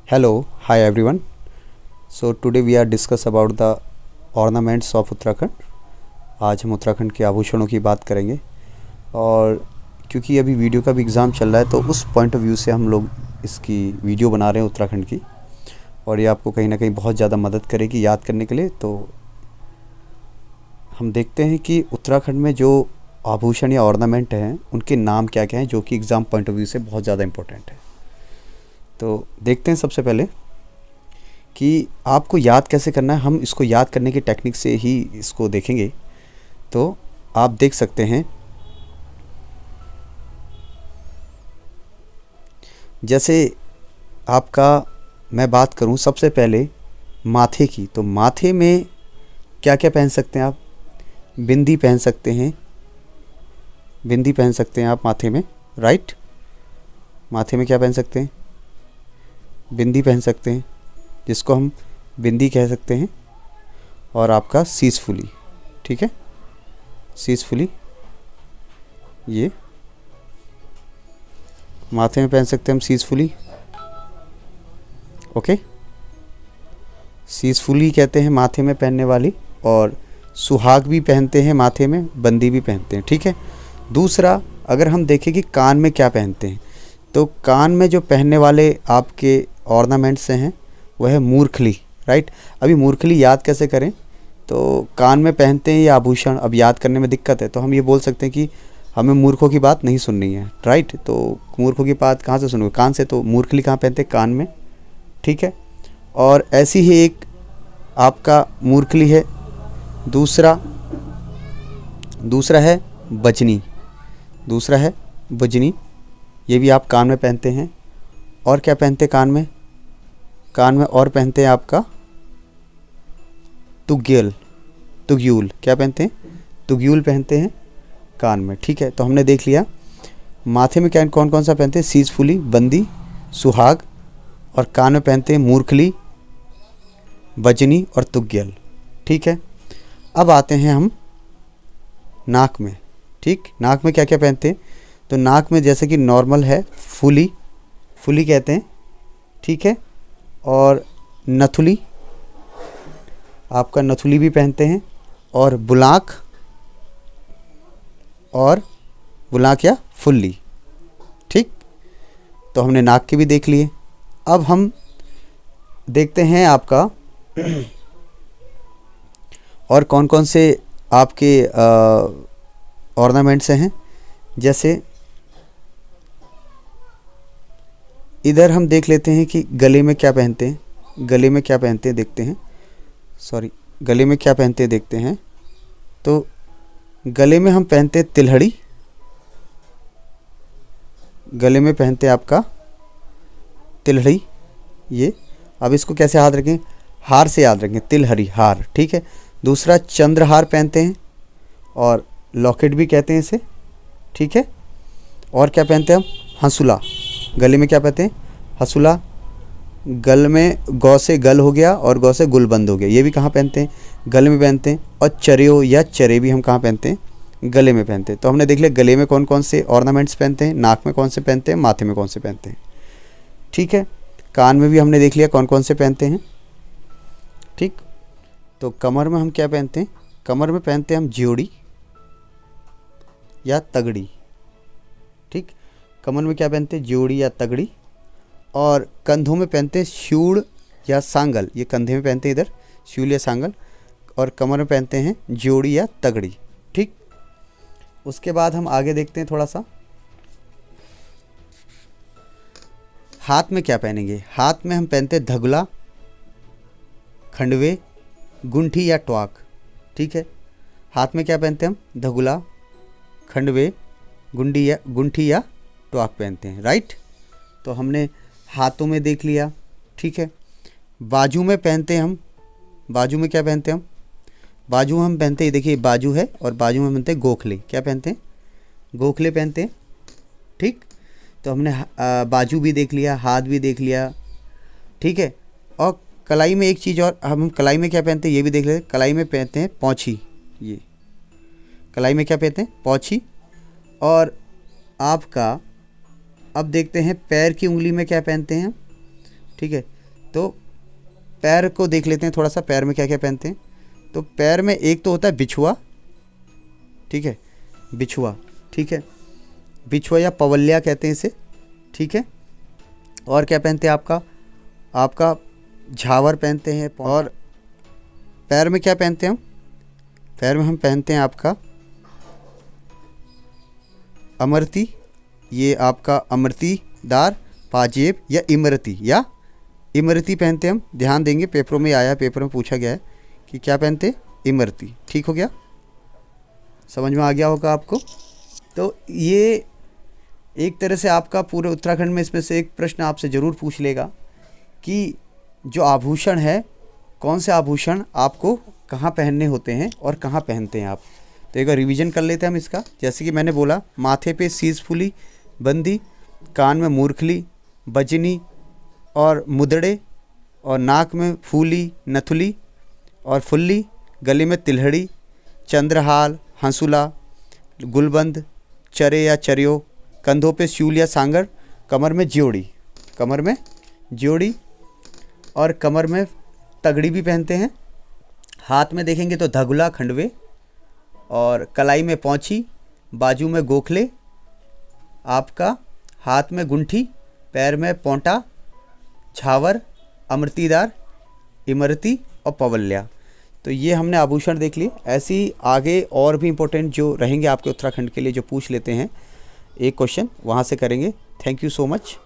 Hello, hi everyone. So today we are discuss about the ornaments of Uttarakhand. आज हम उत्तराखंड के आभूषणों की बात करेंगे और क्योंकि अभी वीडियो का भी एग्ज़ाम चल रहा है तो उस पॉइंट ऑफ व्यू से हम लोग इसकी वीडियो बना रहे हैं उत्तराखंड की, और ये आपको कहीं ना कहीं बहुत ज़्यादा मदद करेगी याद करने के लिए. तो हम देखते हैं कि उत्तराखंड में जो आभूषण या ऑर्नामेंट हैं उनके नाम क्या क्या हैं, जो कि एग्ज़ाम पॉइंट ऑफ व्यू से बहुत ज़्यादा इंपॉर्टेंट है. तो देखते हैं सबसे पहले कि आपको याद कैसे करना है. हम इसको याद करने की टेक्निक से ही इसको देखेंगे. तो आप देख सकते हैं, जैसे आपका मैं बात करूं सबसे पहले माथे की, तो माथे में क्या क्या पहन सकते हैं आप. बिंदी पहन सकते हैं, बिंदी पहन सकते हैं आप माथे में, राइट. माथे में क्या पहन सकते हैं, बिंदी पहन सकते हैं, जिसको हम बिंदी कह सकते हैं. और आपका सीसफुली, ठीक है, सीसफुली ये माथे में पहन सकते हैं हम सीसफुली. ओके, सीसफुली कहते हैं माथे में पहनने वाली. और सुहाग भी पहनते हैं माथे में, बंदी भी पहनते हैं, ठीक है. दूसरा, अगर हम देखें कि कान में क्या पहनते हैं, तो कान में जो पहनने वाले आपके ऑर्नामेंट्स हैं वह है मूर्खली, राइट. अभी मूर्खली याद कैसे करें, तो कान में पहनते हैं ये आभूषण. अब याद करने में दिक्कत है तो हम ये बोल सकते हैं कि हमें मूर्खों की बात नहीं सुननी है, राइट. तो मूर्खों की बात कहाँ से सुनोगे, कान से. तो मूर्खली कहाँ पहनते हैं, कान में, ठीक है. और ऐसी ही एक आपका मूर्खली है. दूसरा है बजनी, दूसरा है बजनी, ये भी आप कान में पहनते हैं. और क्या पहनते हैं कान में, कान में और पहनते हैं आपका तुग्यूल. तुग्यूल क्या पहनते हैं, तुग्यूल पहनते हैं कान में, ठीक है. तो हमने देख लिया माथे में क्या कौन कौन सा पहनते हैं, सीसफुली, बंदी, सुहाग. और कान में पहनते हैं मूर्खली, बजनी और तुग्यूल, ठीक है. अब आते हैं हम नाक में, ठीक. नाक में क्या क्या पहनते हैं, तो नाक में जैसे कि नॉर्मल है फुली, फुली कहते हैं, ठीक है. और नथुली, आपका नथुली भी पहनते हैं. और बुलाक, और बुलाक या फुल्ली, ठीक. तो हमने नाक के भी देख लिए. अब हम देखते हैं आपका और कौन कौन से आपके ऑर्नामेंट्स हैं. जैसे इधर हम देख लेते हैं कि गले में क्या पहनते हैं, गले में क्या पहनते हैं देखते हैं, सॉरी, गले में क्या पहनते हैं देखते हैं. तो गले में हम पहनते हैं तिलहड़ी, गले में पहनते हैं आपका तिलहड़ी ये. अब इसको कैसे याद रखें, हार से याद रखें, तिलहड़ी हार, ठीक है. दूसरा चंद्रहार पहनते हैं और लॉकेट भी कहते हैं इसे, ठीक है. और क्या पहनते हैं हम, हंसुला. गले में क्या पहनते हैं, हंसुला. गल में गौ से गल हो गया और गौ से गुलबंद हो गया, ये भी कहाँ पहनते हैं, गले में पहनते हैं. और चरेओ या चरे भी हम कहाँ पहनते हैं, गले में पहनते हैं. तो हमने देख लिया गले में कौन कौन से ऑर्नामेंट्स पहनते हैं, नाक में कौन से पहनते हैं, माथे में कौन से पहनते हैं, ठीक है. कान में भी हमने देख लिया कौन कौन से पहनते हैं, ठीक. तो कमर में हम क्या पहनते हैं, कमर में पहनते हैं हम ज्योड़ी या तगड़ी, ठीक. कमर में क्या पहनते हैं, ज्योड़ी या तगड़ी. और कंधों में पहनते हैं शूल या सांगल, ये कंधे में पहनते हैं इधर शूल या सांगल. और कमर में पहनते हैं ज्योड़ी या तगड़ी, ठीक. उसके बाद हम आगे देखते हैं थोड़ा सा, हाथ में क्या पहनेंगे. हाथ में हम पहनते हैं धगुला, खंडवे, गुंठी या ट्वाक, ठीक है. हाथ में क्या पहनते हैं हम, धगुला, खंडवे, गुंठी या ट्वाक पहनते हैं, राइट. तो हमने हाथों में देख लिया, ठीक है. बाजू में पहनते हैं हम, बाजू में क्या पहनते हैं हम, बाजू हम पहनते हैं, देखिए बाजू है और बाजू में पहनते हैं गोखले. क्या पहनते हैं, गोखले पहनते हैं, ठीक. तो हमने बाजू भी देख लिया, हाथ भी देख लिया, ठीक है. और कलाई में एक चीज़ और, हम कलाई में क्या पहनते हैं ये भी देख लेते हैं. कलाई में पहनते हैं पौंछी, ये कलाई में क्या पहनते हैं, पौंछी. और आपका अब देखते हैं पैर की उंगली में क्या पहनते हैं, ठीक है. तो पैर को देख लेते हैं थोड़ा सा, पैर में क्या क्या पहनते हैं। तो पैर में एक तो होता है बिछुआ, ठीक है, बिछुआ, ठीक है, बिछुआ या पवल्या कहते हैं इसे, ठीक है। और क्या पहनते हैं आपका झावर पहनते हैं। और पैर में क्या पहनते हैं हम, पैर में हम पहनते हैं आपका अमरती, ये आपका अमरतीदार पाजेब या इमरती पहनते हैं हम। ध्यान देंगे, पेपरों में आया, पेपर में पूछा गया है कि क्या पहनते, इमरती। ठीक हो गया, समझ में आ गया होगा आपको। तो ये एक तरह से आपका पूरे उत्तराखंड में इसमें से एक प्रश्न आपसे ज़रूर पूछ लेगा कि जो आभूषण है, कौन से आभूषण आपको कहाँ पहनने होते हैं और कहाँ पहनते हैं आप। तो एक बार रिवीजन कर लेते हैं हम इसका। जैसे कि मैंने बोला, माथे पे शीशफुली बंदी, कान में मूर्खली, बजनी और मुदड़े, और नाक में फूली नथुली और फुल्ली, गले में तिलहड़ी, चंद्रहाल, हंसुला, गुलबंद, चरे या चरियो, कंधों पे शूल या सांगर, कमर में ज्योड़ी और कमर में तगड़ी भी पहनते हैं। हाथ में देखेंगे तो धगुला खंडवे, और कलाई में पौंची, बाजू में गोखले, आपका हाथ में गुंठी, पैर में पोंटा, झावर, अमृतिदार, इमरती और पवल्या। तो ये हमने आभूषण देख लिए। ऐसे ही आगे और भी इम्पोर्टेंट जो रहेंगे आपके उत्तराखंड के लिए, जो पूछ लेते हैं एक क्वेश्चन, वहाँ से करेंगे। Thank you so much.